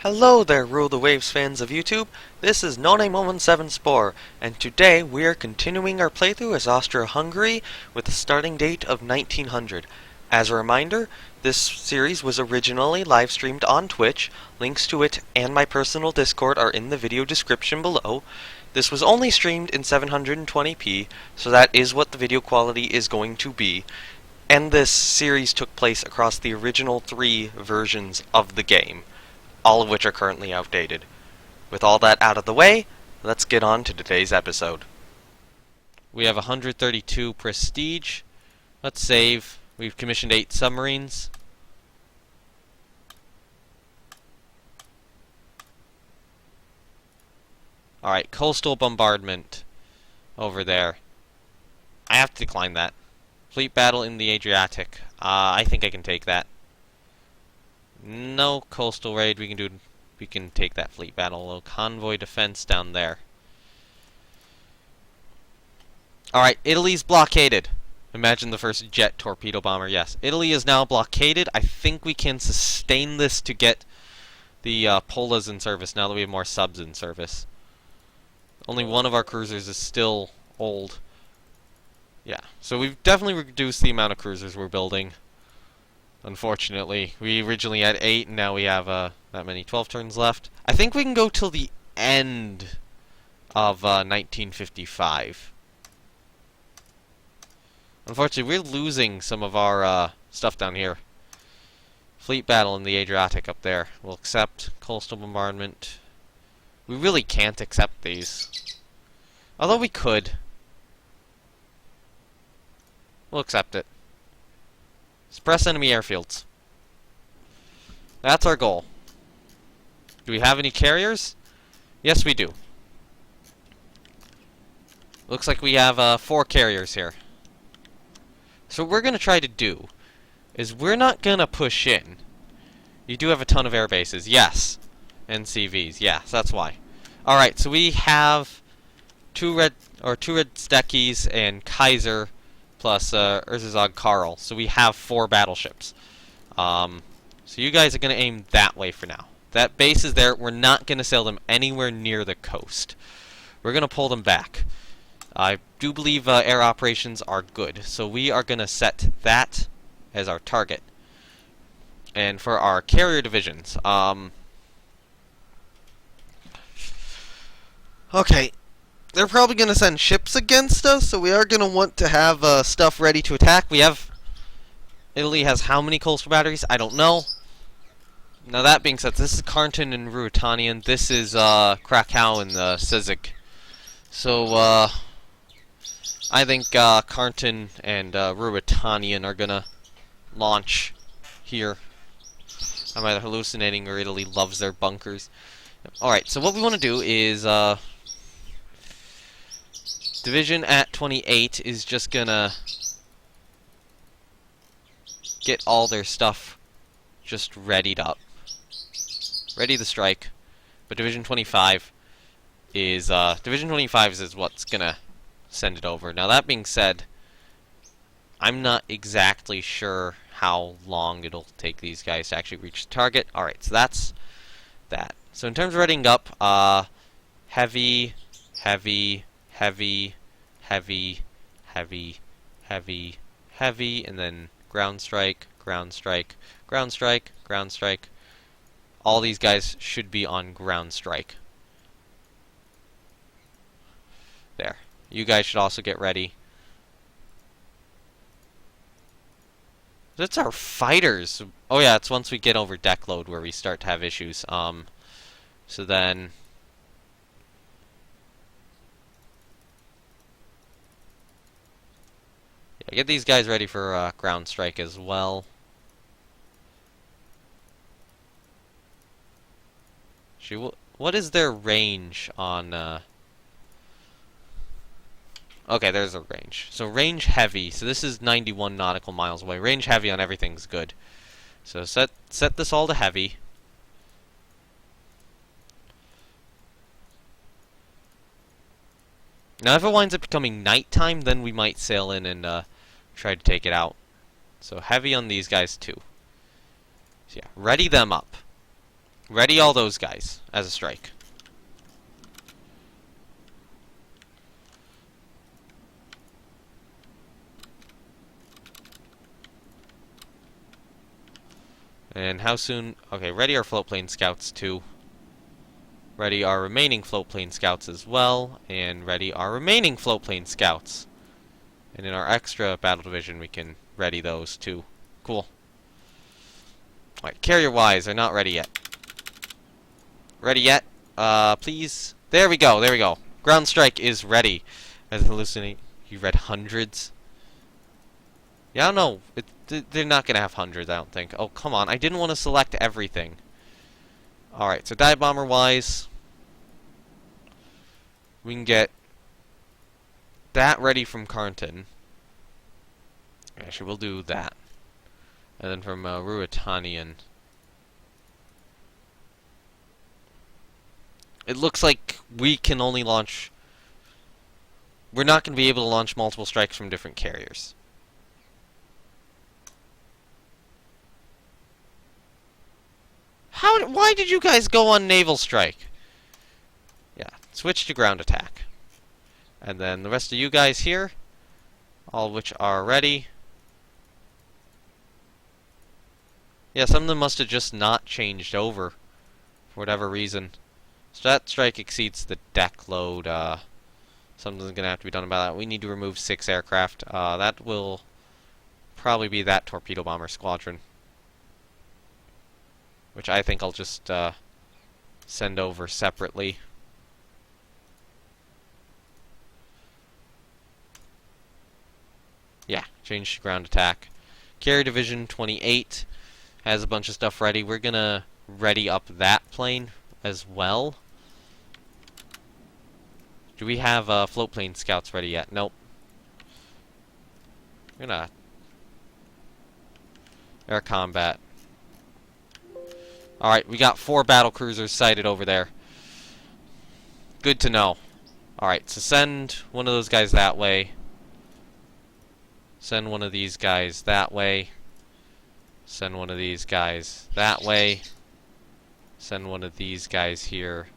Hello there, Rule the Waves fans of YouTube. This is No-Name117 Spore, and today we are continuing our playthrough as Austria-Hungary with a starting date of 1900. As a reminder, this series was originally live streamed on Twitch. Links to it and my personal Discord are in the video description below. This was only streamed in 720p, so that is what the video quality is going to be. And this series took place across the original 3 versions of the game, all of which are currently outdated. With all that out of the way, let's get on to today's episode. We have 132 prestige. Let's save. We've commissioned 8 submarines. Alright, coastal bombardment over there. I have to decline that. Fleet battle in the Adriatic. I think I can take that. No coastal raid. We can take that fleet battle. A little convoy defense down there. Alright, Italy's blockaded. Imagine the first jet torpedo bomber. Yes, Italy is now blockaded. I think we can sustain this to get the Polas in service now that we have more subs in service. Only one of our cruisers is still old. Yeah, so we've definitely reduced the amount of cruisers we're building. Unfortunately, we originally had 8, and now we have that many 12 turns left. I think we can go till the end of 1955. Unfortunately, we're losing some of our stuff down here. Fleet battle in the Adriatic up there. We'll accept coastal bombardment. We really can't accept these. Although we could. We'll accept it. Suppress enemy airfields. That's our goal. Do we have any carriers? Yes, we do. Looks like we have 4 carriers here. So what we're going to try to do is we're not going to push in. You do have a ton of air bases. Yes. NCVs. Yes, that's why. Alright, so we have 2 red Steckies and Kaiser plus Erzherzog Karl. So we have 4 battleships. So you guys are going to aim that way for now. That base is there. We're not going to sail them anywhere near the coast. We're going to pull them back. I do believe air operations are good. So we are going to set that as our target. And for our carrier divisions, okay, they're probably going to send ships against us, so we are going to want to have stuff ready to attack. Italy has how many coastal batteries? I don't know. Now that being said, this is Kärnten and Ruritanian. This is Krakow and Sizig. So I think Kärnten and Ruritanian are going to launch here. I'm either hallucinating or Italy loves their bunkers. Alright, so what we want to do is Division at 28 is just gonna get all their stuff just readied up. Ready to strike. But Division 25 is what's gonna send it over. Now that being said, I'm not exactly sure how long it'll take these guys to actually reach the target. Alright, so that's that. So in terms of readying up, heavy, heavy, heavy, heavy, heavy, heavy, heavy, and then ground strike, ground strike, ground strike, ground strike. All these guys should be on ground strike. There. You guys should also get ready. That's our fighters. Oh yeah, it's once we get over deck load where we start to have issues. So then yeah, get these guys ready for ground strike as well. What is their range on okay, there's a range. So range heavy. So this is 91 nautical miles away. Range heavy on everything's good. So set this all to heavy. Now if it winds up becoming nighttime, then we might sail in and try to take it out. So heavy on these guys too. So yeah, ready them up. Ready all those guys as a strike. And how soon... Okay, ready our float plane scouts too. Ready our remaining float plane scouts as well. And ready our remaining float plane scouts. And in our extra battle division we can ready those too. Cool. Alright, carrier-wise, they're not ready yet. Ready yet? Please? There we go, there we go. Ground strike is ready. As hallucinate, you read hundreds? Yeah, I don't know. They're not going to have hundreds, I don't think. Oh, come on. I didn't want to select everything. Alright, so dive bomber-wise, we can get that ready from Carnton. Actually, we'll do that. And then from Ruritanian. It looks like we can only launch... We're not going to be able to launch multiple strikes from different carriers. Why did you guys go on naval strike? Yeah, switch to ground attack. And then the rest of you guys here, all of which are ready. Yeah, some of them must have just not changed over for whatever reason. So that strike exceeds the deck load. Something's going to have to be done about that. We need to remove 6 aircraft. That will probably be that torpedo bomber squadron, which I think I'll just send over separately. Yeah, change to ground attack. Carrier Division 28 has a bunch of stuff ready. We're going to ready up that plane as well. Do we have float plane scouts ready yet? Nope. We're gonna air combat. Alright, we got 4 battle cruisers sighted over there. Good to know. Alright, so send one of those guys that way. Send one of these guys that way. Send one of these guys that way. Send one of these guys here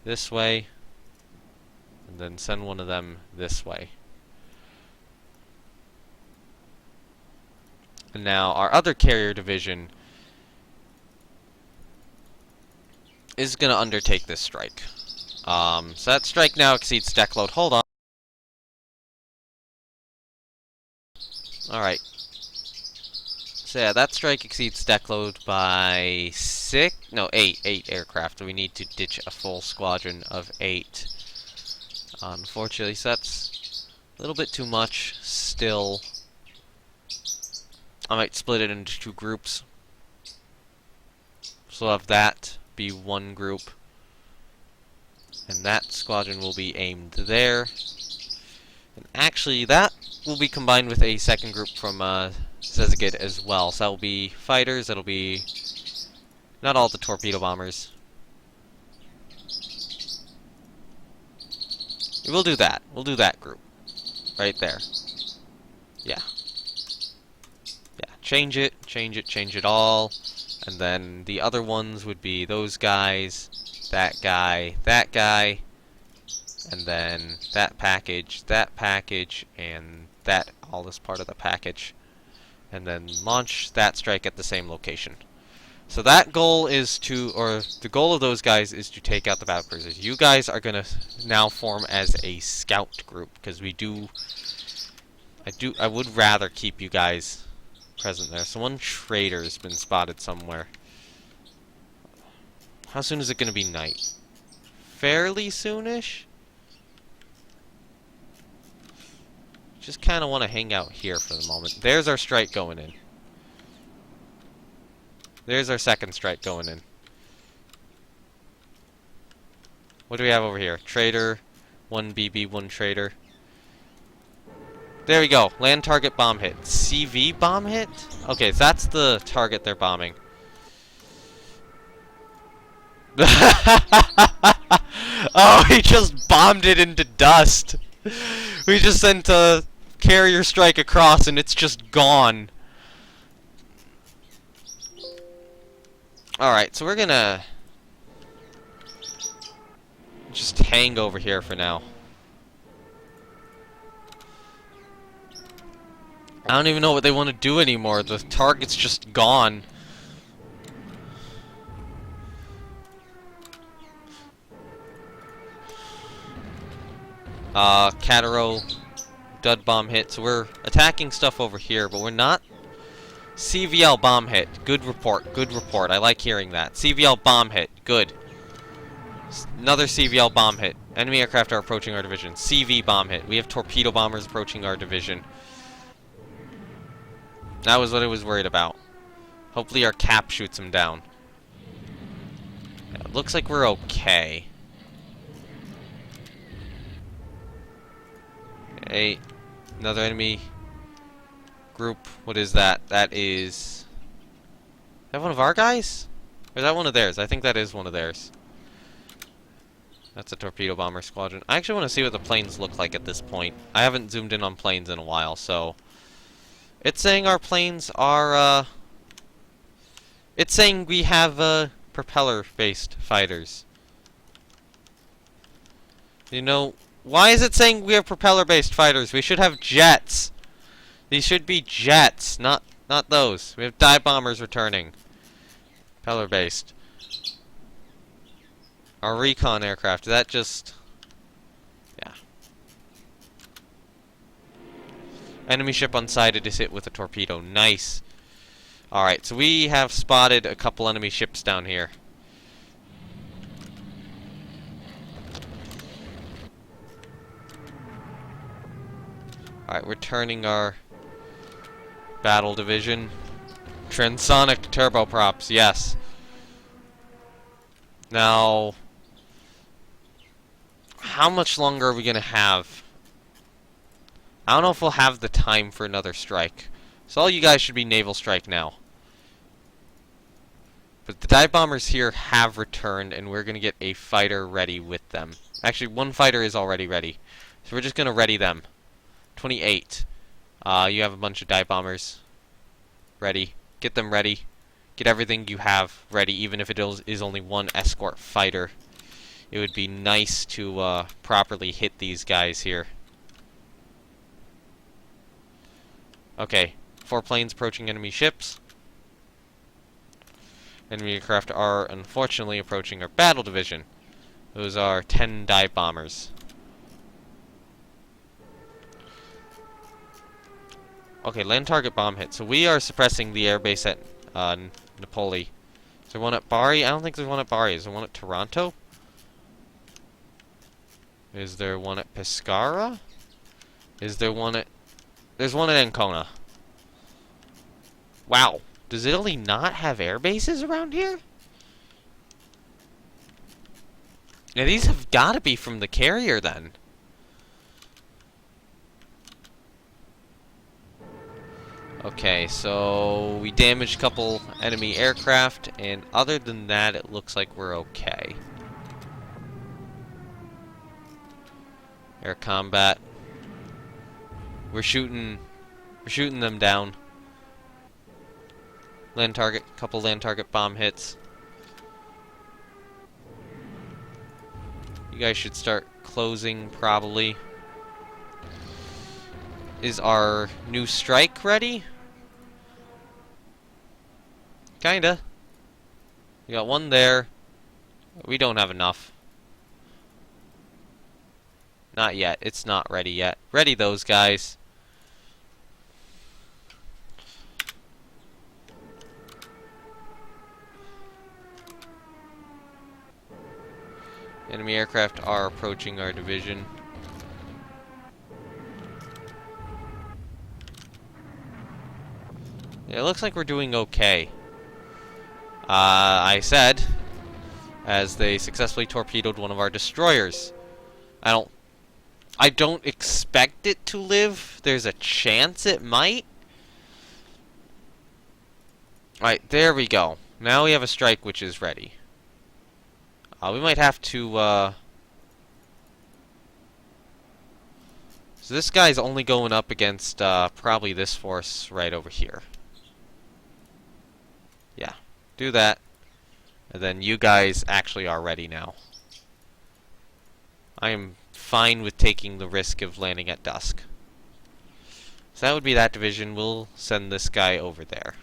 this way. And then send one of them this way. And now our other carrier division is going to undertake this strike. So that strike now exceeds deck load. Hold on. Alright. So yeah, that strike exceeds deck load by 8 aircraft. So we need to ditch a full squadron of 8. Unfortunately, so that's a little bit too much still. I might split it into 2 groups. So we'll have that be one group. And that squadron will be aimed there. And actually, that will be combined with a second group from Szeged as well. So that will be fighters, that'll be not all the torpedo bombers. We'll do that. We'll do that group. Right there. Yeah. Yeah, change it all. And then the other ones would be those guys, that guy, and then that package, and that all is part of the package. And then launch that strike at the same location. So that goal is to, or the goal of those guys is to take out the battle cruisers. You guys are gonna now form as a scout group, because I would rather keep you guys present there. So one traitor's been spotted somewhere. How soon is it gonna be night? Fairly soonish? Just kinda wanna hang out here for the moment. There's our strike going in. There's our second strike going in. What do we have over here? Trader, 1 BB, 1 trader. There we go. Land target bomb hit. CV bomb hit? Okay, so that's the target they're bombing. Oh, he just bombed it into dust. We just sent a carrier strike across and it's just gone. Alright, so we're gonna just hang over here for now. I don't even know what they want to do anymore. The target's just gone. Cataro, dud bomb hit. So we're attacking stuff over here, but we're not. CVL bomb hit. Good report. Good report. I like hearing that. CVL bomb hit. Good. Another CVL bomb hit. Enemy aircraft are approaching our division. CV bomb hit. We have torpedo bombers approaching our division. That was what I was worried about. Hopefully our cap shoots him down. Yeah, it looks like we're okay. Hey, another enemy group. What is that? That is that one of our guys? Or is that one of theirs? I think that is one of theirs. That's a torpedo bomber squadron. I actually want to see what the planes look like at this point. I haven't zoomed in on planes in a while, so it's saying our planes are it's saying we have propeller-based fighters. You know, why is it saying we have propeller-based fighters? We should have jets. These should be jets, not those. We have dive bombers returning. Propeller-based. Our recon aircraft, that just... yeah. Enemy ship unsighted is hit with a torpedo. Nice. Alright, so we have spotted a couple enemy ships down here. Alright, we're turning our battle division. Transonic turboprops, yes. Now, how much longer are we going to have? I don't know if we'll have the time for another strike. So all you guys should be naval strike now. But the dive bombers here have returned, and we're going to get a fighter ready with them. Actually, one fighter is already ready. So we're just going to ready them. 28. You have a bunch of dive bombers ready. Get them ready. Get everything you have ready, even if it is only one escort fighter. It would be nice to properly hit these guys here. Okay, 4 planes approaching enemy ships. Enemy aircraft are unfortunately approaching our battle division. Those are 10 dive bombers. Okay, land target bomb hit. So we are suppressing the airbase at Napoli. Is there one at Bari? I don't think there's one at Bari. Is there one at Toronto? Is there one at Pescara? Is there one at... there's one at Ancona. Wow. Does Italy not have air bases around here? Now these have got to be from the carrier then. Okay, so we damaged a couple enemy aircraft, and other than that, it looks like we're okay. Air combat. We're shooting them down. Land target, couple land target bomb hits. You guys should start closing probably. Is our new strike ready? Kinda. We got one there. We don't have enough. Not yet. It's not ready yet. Ready those guys. Enemy aircraft are approaching our division. Yeah, it looks like we're doing okay. I said, as they successfully torpedoed one of our destroyers. I don't expect it to live. There's a chance it might. Alright, there we go. Now we have a strike which is ready. We might have to, so this guy's only going up against, probably this force right over here. Yeah. Do that. And then you guys actually are ready now. I am fine with taking the risk of landing at dusk. So that would be that division. We'll send this guy over there.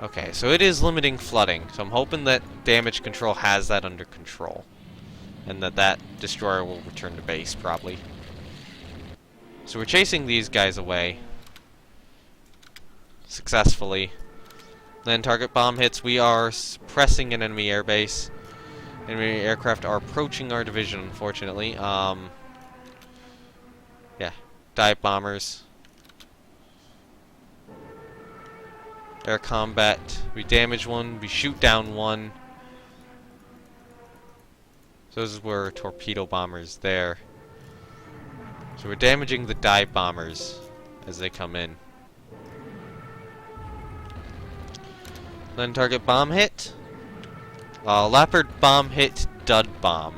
Okay, so it is limiting flooding, so I'm hoping that damage control has that under control. And that destroyer will return to base, probably. So we're chasing these guys away. Successfully. Then target bomb hits. We are suppressing an enemy airbase. Enemy aircraft are approaching our division, unfortunately. Yeah. Dive bombers. Air combat. We damage one. We shoot down one. So those were torpedo bombers there. So we're damaging the dive bombers as they come in. Then target bomb hit. Leopard bomb hit dud bomb.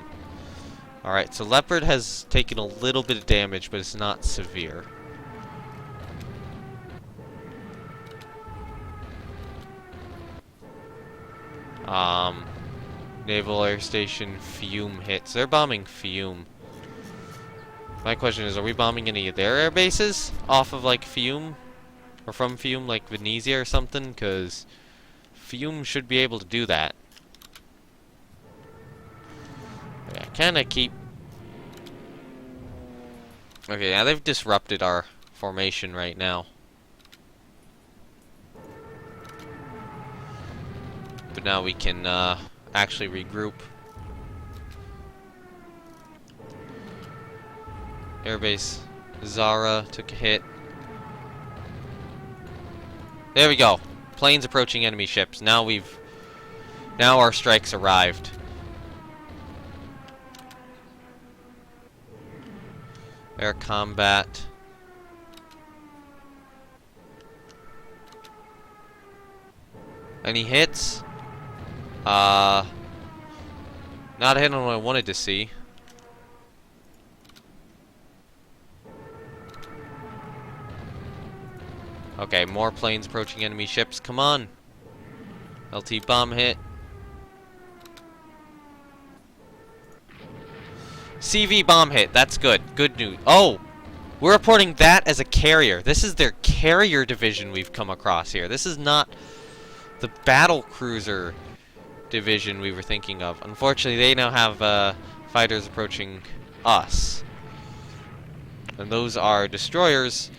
Alright, so Leopard has taken a little bit of damage, but it's not severe. Naval Air Station Fiume hits. They're bombing Fiume. My question is, are we bombing any of their air bases off of like Fiume? Or from Fiume, like Venezia or something? Because Fiume should be able to do that. Yeah, kinda keep... Okay, now they've disrupted our formation right now. But now we can actually regroup. Airbase Zara took a hit. There we go. Planes approaching enemy ships. Now our strikes arrived. Air combat. Any hits? Not a hit on what I wanted to see. Okay, more planes approaching enemy ships. Come on. LT bomb hit. CV bomb hit. That's good. Good news. Oh! We're reporting that as a carrier. This is their carrier division we've come across here. This is not the battle cruiser division we were thinking of. Unfortunately, they now have fighters approaching us. And those are destroyers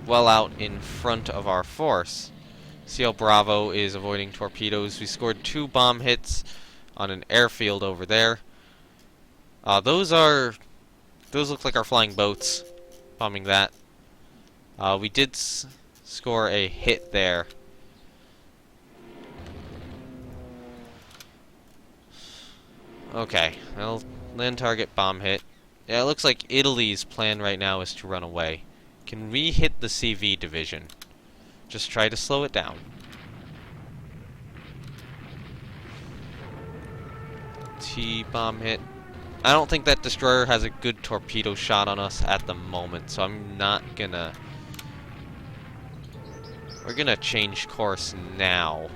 well out in front of our force. CL Bravo is avoiding torpedoes. We scored 2 bomb hits on an airfield over there. Those look like our flying boats. Bombing that. We did score a hit there. Okay, well, land target bomb hit. Yeah, it looks like Italy's plan right now is to run away. Can we hit the CV division? Just try to slow it down. T bomb hit. I don't think that destroyer has a good torpedo shot on us at the moment, so I'm not gonna... We're gonna change course now,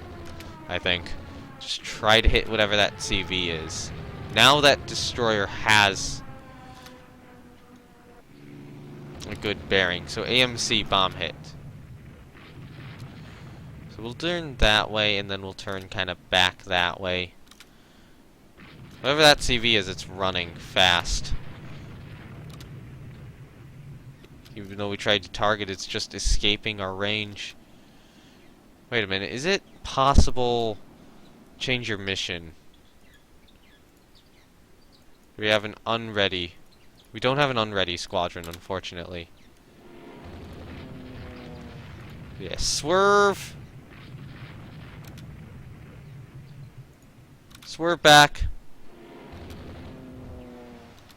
I think. Just try to hit whatever that CV is. Now that destroyer has a good bearing. So AMC bomb hit. So we'll turn that way, and then we'll turn kind of back that way. Whatever that CV is, it's running fast. Even though we tried to target, it's just escaping our range. Wait a minute, is it possible... Change your mission. We have an unready. We don't have an unready squadron, unfortunately. Yeah, swerve! Swerve back.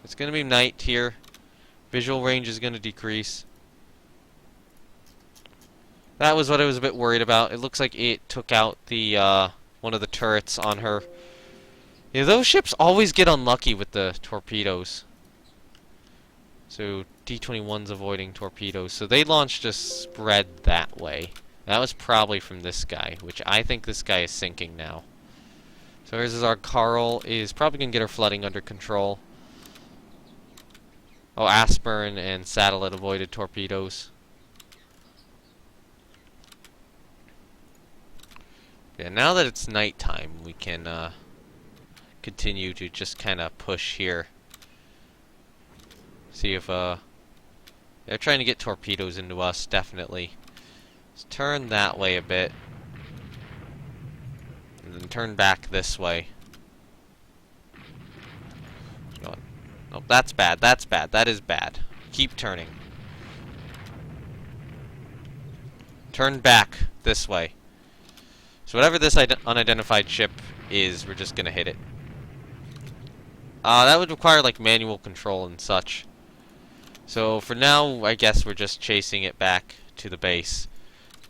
It's gonna be night here. Visual range is gonna decrease. That was what I was a bit worried about. It looks like it took out the, one of the turrets on her. Yeah, those ships always get unlucky with the torpedoes. So D-21's avoiding torpedoes. So they launched a spread that way. That was probably from this guy, which I think this guy is sinking now. So here's our Carl is probably going to get our flooding under control. Oh, Aspirin and Satellite avoided torpedoes. Yeah, now that it's nighttime, we can continue to just kind of push here. See if they're trying to get torpedoes into us, definitely. Let's turn that way a bit. And then turn back this way. Oh, that's bad. That's bad. That is bad. Keep turning. Turn back this way. So whatever this unidentified ship is, we're just gonna hit it. That would require like manual control and such. So for now, I guess we're just chasing it back to the base.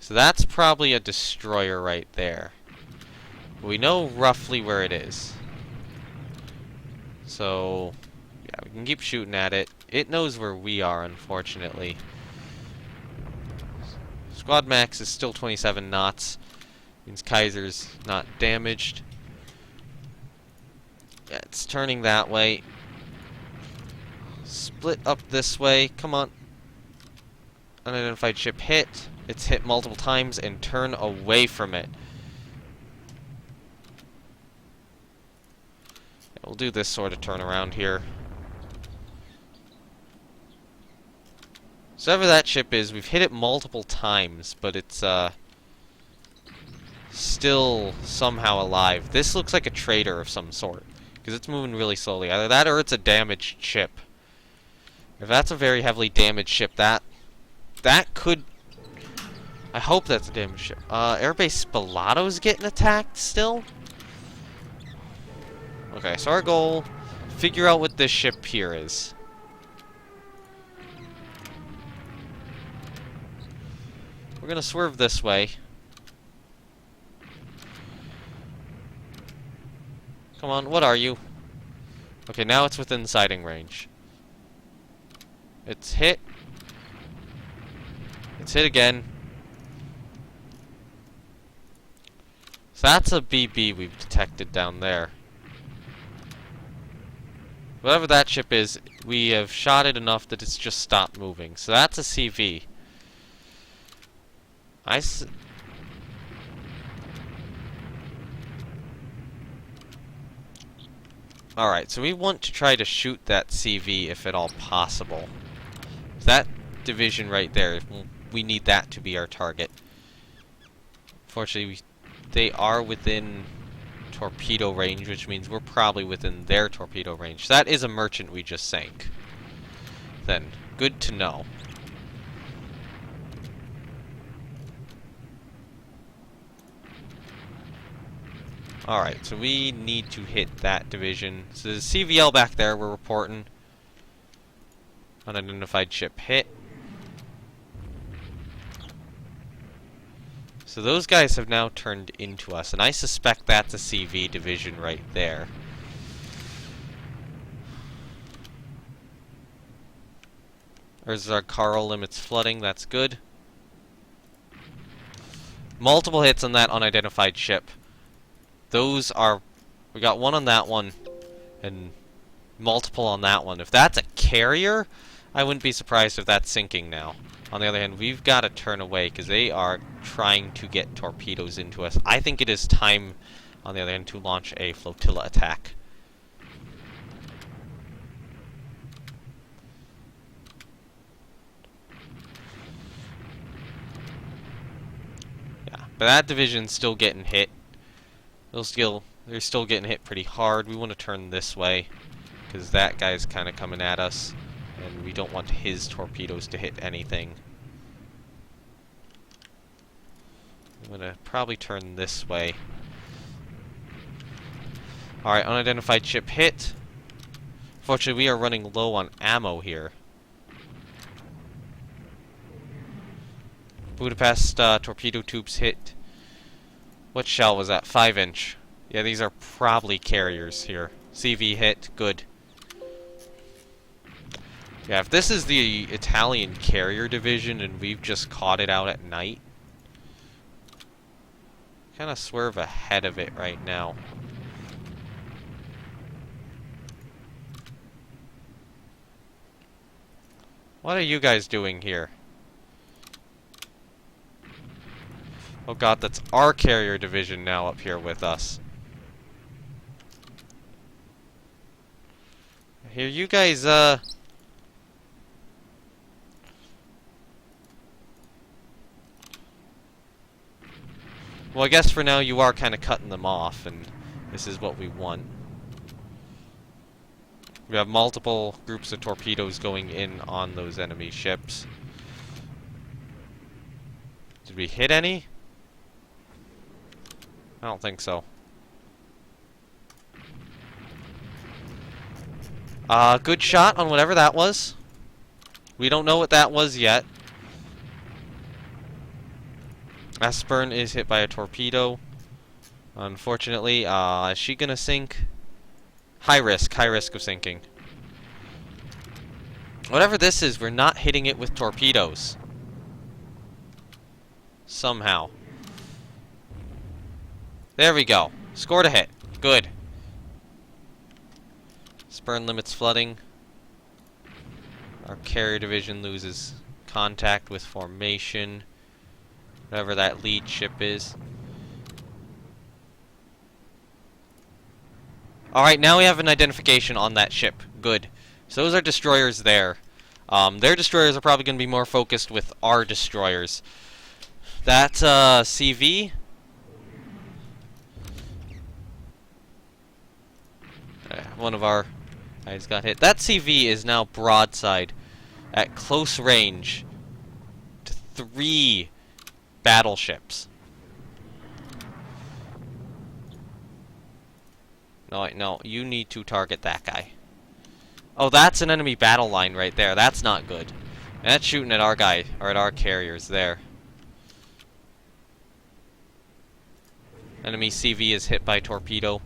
So that's probably a destroyer right there. We know roughly where it is. So yeah, we can keep shooting at it. It knows where we are, unfortunately. Squad max is still 27 knots. Means Kaiser's not damaged. Yeah, it's turning that way. Split up this way. Come on. Unidentified ship hit. It's hit multiple times and turn away from it. Yeah, we'll do this sort of turnaround here. So whatever that ship is, we've hit it multiple times, but it's still somehow alive. This looks like a trader of some sort, because it's moving really slowly. Either that or it's a damaged ship. If that's a very heavily damaged ship, that could... I hope that's a damaged ship. Airbase Spilato's getting attacked still? Okay, so our goal, figure out what this ship here is. We're gonna swerve this way. Come on, what are you? Okay, now it's within sighting range. It's hit. It's hit again. So that's a BB we've detected down there. Whatever that ship is, we have shot it enough that it's just stopped moving. So that's a CV. Alright, so we want to try to shoot that CV if at all possible. That division right there, we need that to be our target. Fortunately, they are within torpedo range, which means we're probably within their torpedo range. That is a merchant we just sank. Then, good to know. Alright, so we need to hit that division. So there's a CVL back there, we're reporting. Unidentified ship hit. So those guys have now turned into us, and I suspect that's a CV division right there. There's our Carl limits flooding, that's good. Multiple hits on that unidentified ship. Those are... we got one on that one, and multiple on that one. If that's a carrier, I wouldn't be surprised if that's sinking now. On the other hand, we've got to turn away, because they are trying to get torpedoes into us. I think it is time, on the other hand, to launch a flotilla attack. Yeah, but that division's still getting hit. They're still getting hit pretty hard. We want to turn this way, because that guy's kind of coming at us, and we don't want his torpedoes to hit anything. I'm going to probably turn this way. Alright, unidentified ship hit. Fortunately, we are running low on ammo here. Budapest torpedo tubes hit. What shell was that? 5-inch. Yeah, these are probably carriers here. CV hit. Good. Yeah, if this is the Italian carrier division and we've just caught it out at night, kind of swerve ahead of it right now. What are you guys doing here? Oh god, that's our carrier division now up here with us. Here, you guys, well, I guess for now you are kind of cutting them off, and this is what we want. We have multiple groups of torpedoes going in on those enemy ships. Did we hit any? I don't think so. Good shot on whatever that was. We don't know what that was yet. Aspern is hit by a torpedo. Unfortunately, is she gonna sink? High risk of sinking. Whatever this is, we're not hitting it with torpedoes. Somehow. There we go. Scored a hit. Good. Spurn limits flooding. Our carrier division loses contact with formation. Whatever that lead ship is. Alright, now we have an identification on that ship. Good. So those are destroyers there. Their destroyers are probably going to be more focused with our destroyers. That CV... one of our guys got hit. That CV is now broadside at close range to 3 battleships. No, you need to target that guy. Oh, that's an enemy battle line right there. That's not good. And that's shooting at our guy, or at our carriers there. Enemy CV is hit by torpedo.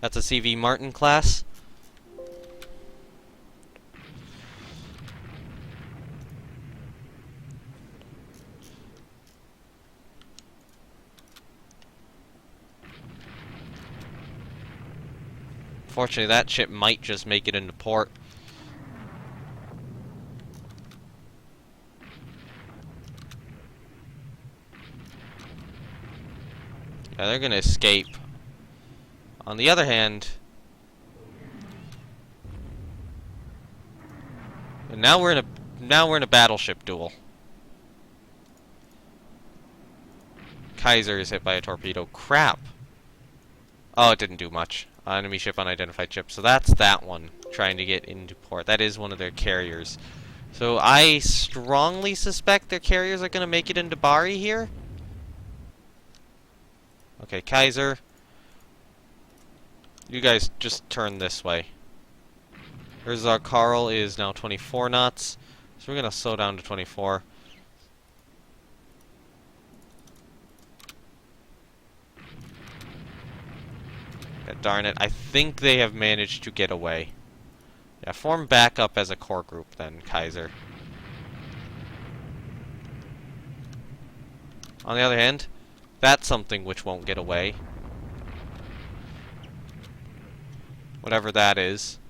That's a CV Martin class. Fortunately, that ship might just make it into port. Yeah, they're gonna escape. On the other hand, and now we're in a battleship duel. Kaiser is hit by a torpedo. Crap. Oh, it didn't do much. Enemy ship, unidentified ship. So that's that one trying to get into port. That is one of their carriers. So I strongly suspect their carriers are going to make it into Bari here. Okay, Kaiser. You guys just turn this way. Here's our Carl is now 24 knots. So we're going to slow down to 24. Darn it, I think they have managed to get away. Yeah, form back up as a core group then, Kaiser. On the other hand, that's something which won't get away. Whatever that is.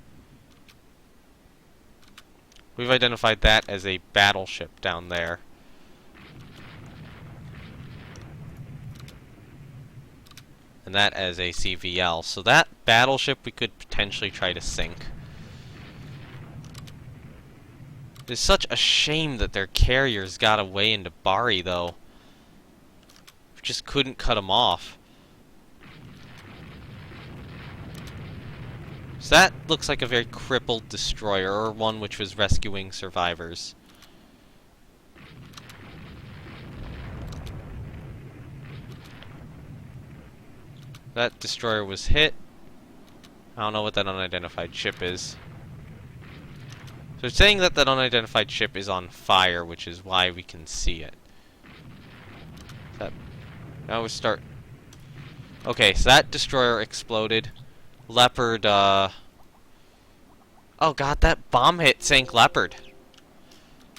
We've identified that as a battleship down there. And that as a CVL. So that battleship we could potentially try to sink. It's such a shame that their carriers got away into Bari, though. We just couldn't cut them off. So that looks like a very crippled destroyer, or one which was rescuing survivors. That destroyer was hit. I don't know what that unidentified ship is. So it's saying that that unidentified ship is on fire, which is why we can see it. Now we start... Okay, so that destroyer exploded. Leopard, Oh god, that bomb hit sank Leopard.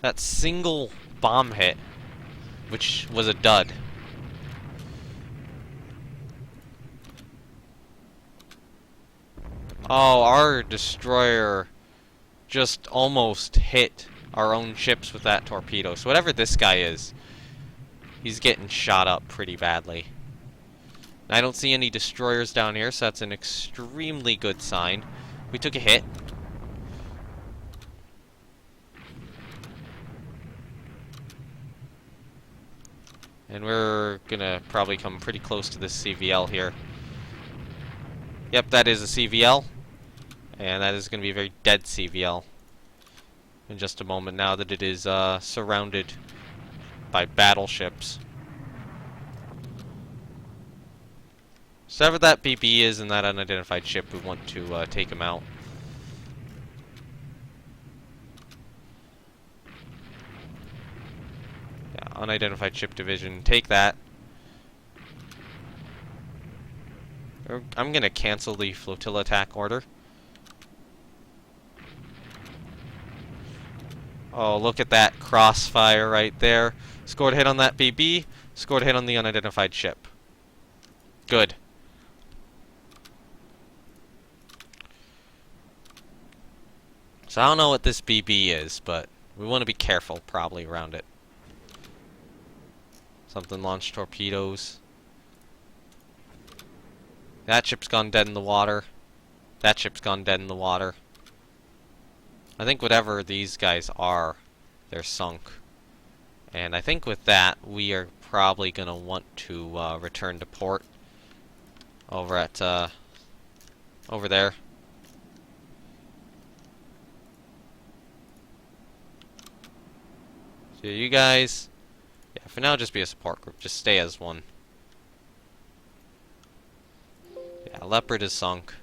That single bomb hit, which was a dud. Oh, our destroyer just almost hit our own ships with that torpedo. So whatever this guy is, he's getting shot up pretty badly. I don't see any destroyers down here, so that's an extremely good sign. We took a hit. And we're gonna probably come pretty close to this CVL here. Yep, that is a CVL. And that is gonna be a very dead CVL in just a moment now that it is surrounded by battleships. So whatever that BB is in that unidentified ship, we want to take him out. Yeah, unidentified ship division, take that. I'm gonna cancel the flotilla attack order. Oh, look at that crossfire right there. Scored a hit on that BB, scored a hit on the unidentified ship. Good. So I don't know what this BB is, but we want to be careful probably around it. Something launched torpedoes. That ship's gone dead in the water. That ship's gone dead in the water. I think whatever these guys are, they're sunk. And I think with that, we are probably going to want to return to port. Over at, over there. So you guys, yeah, for now just be a support group. Just stay as one. Yeah, Leopard is sunk.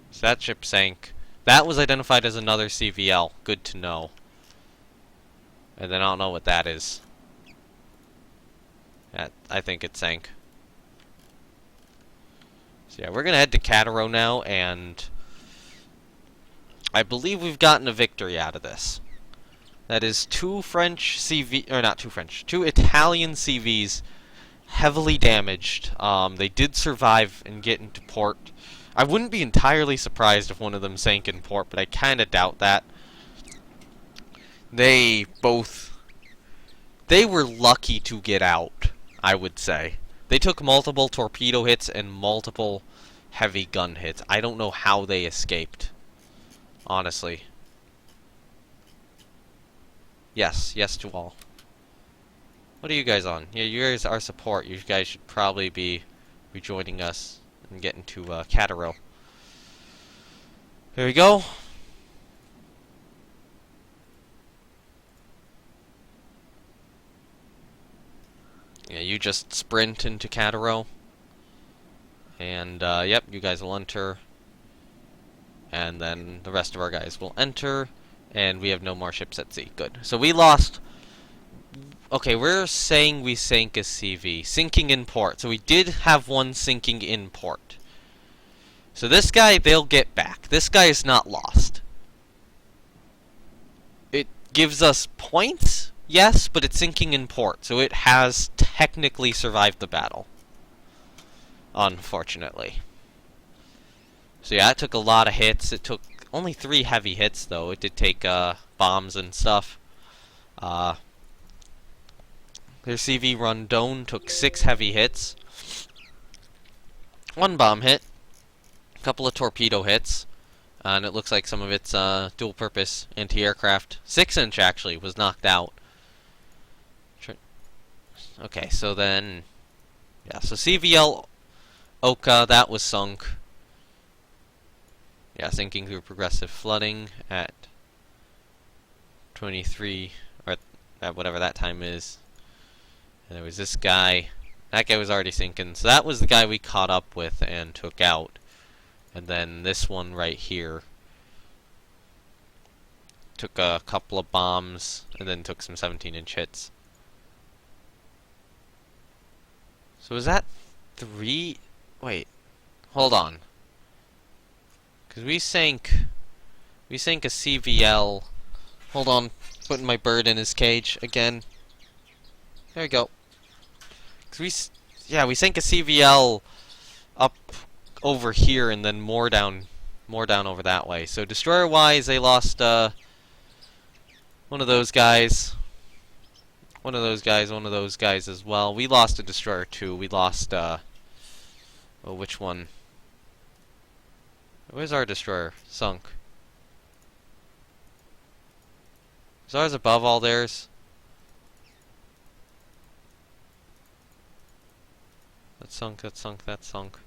So that ship sank. That was identified as another CVL. Good to know. And then I don't know what that is. Yeah, I think it sank. So yeah, we're gonna head to Cataro now, and I believe we've gotten a victory out of this. That is two Italian CVs heavily damaged. They did survive and get into port. I wouldn't be entirely surprised if one of them sank in port, but I kind of doubt that. They were lucky to get out, I would say. They took multiple torpedo hits and multiple heavy gun hits. I don't know how they escaped. Honestly. Yes to all. What are you guys on? Yeah, you guys are support. You guys should probably be rejoining us and getting to Cataro. Here we go. Yeah, you just sprint into Cataro. And, yep, you guys will enter. And then the rest of our guys will enter. And we have no more ships at sea. Good. So we lost... Okay, we're saying we sank a CV. Sinking in port. So we did have one sinking in port. So this guy, they'll get back. This guy is not lost. It gives us points, yes, but it's sinking in port. So it has technically survived the battle. Unfortunately. So yeah, it took a lot of hits. It took only 3 heavy hits, though. It did take bombs and stuff. Their CV Rondon took 6 heavy hits. 1 bomb hit. A couple of torpedo hits. And it looks like some of its dual-purpose anti-aircraft, 6-inch actually, was knocked out. Okay, so then... Yeah, so CVL Oka, that was sunk. Yeah, sinking through progressive flooding at 23, or at whatever that time is. And there was this guy. That guy was already sinking. So that was the guy we caught up with and took out. And then this one right here took a couple of bombs and then took some 17-inch hits. So is that 3? Wait, hold on. Because we sank a CVL. Hold on, putting my bird in his cage again. There we go. Cause Yeah, we sank a CVL up over here and then more down over that way. So destroyer-wise, they lost one of those guys. One of those guys as well. We lost a destroyer too. We lost oh, which one? Where's our destroyer? Sunk. Is ours above all theirs? That sunk, that sunk, that sunk.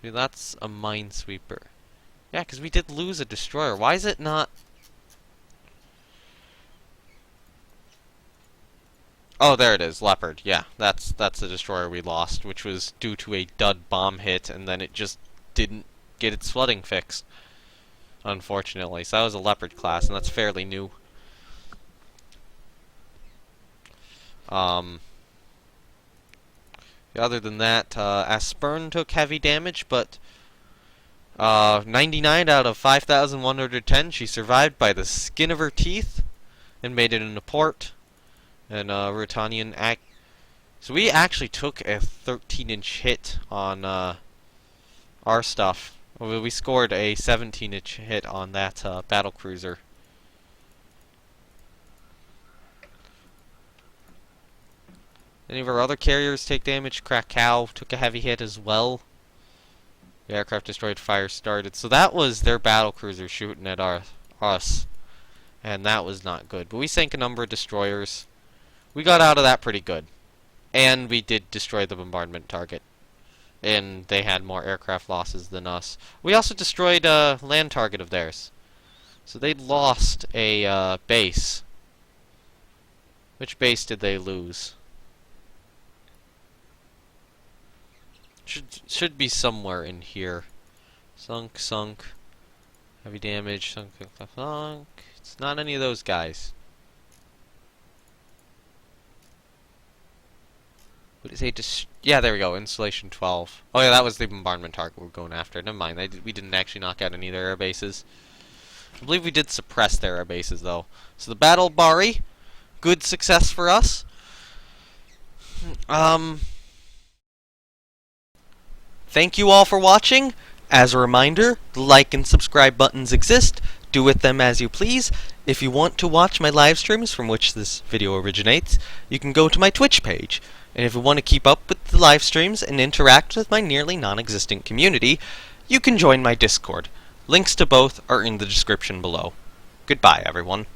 Dude, that's a minesweeper. Yeah, because we did lose a destroyer. Why is it not... Oh, there it is, Leopard. Yeah, that's the destroyer we lost, which was due to a dud bomb hit, and then it just didn't get its flooding fixed, unfortunately. So that was a Leopard class, and that's fairly new. Other than that, Aspern took heavy damage, but 99 out of 5,110, she survived by the skin of her teeth and made it into port. And Rotanian so we actually took a 13-inch hit on our stuff. We scored a 17-inch hit on that battle cruiser. Any of our other carriers take damage? Krakow took a heavy hit as well. The aircraft destroyed, fire started. So that was their battle cruiser shooting at us. And that was not good. But we sank a number of destroyers. We got out of that pretty good. And we did destroy the bombardment target. And they had more aircraft losses than us. We also destroyed a land target of theirs. So they lost a base. Which base did they lose? Should be somewhere in here. Sunk, sunk. Heavy damage, sunk, sunk. It's not any of those guys. What is it? Yeah, there we go. Installation 12. Oh yeah, that was the bombardment target we're going after. Never mind. We didn't actually knock out any of their air bases. I believe we did suppress their air bases though. So the Battle of Bari, good success for us. Thank you all for watching. As a reminder, the like and subscribe buttons exist. Do with them as you please. If you want to watch my live streams from which this video originates, you can go to my Twitch page. And if you want to keep up with the live streams and interact with my nearly non-existent community, you can join my Discord. Links to both are in the description below. Goodbye, everyone.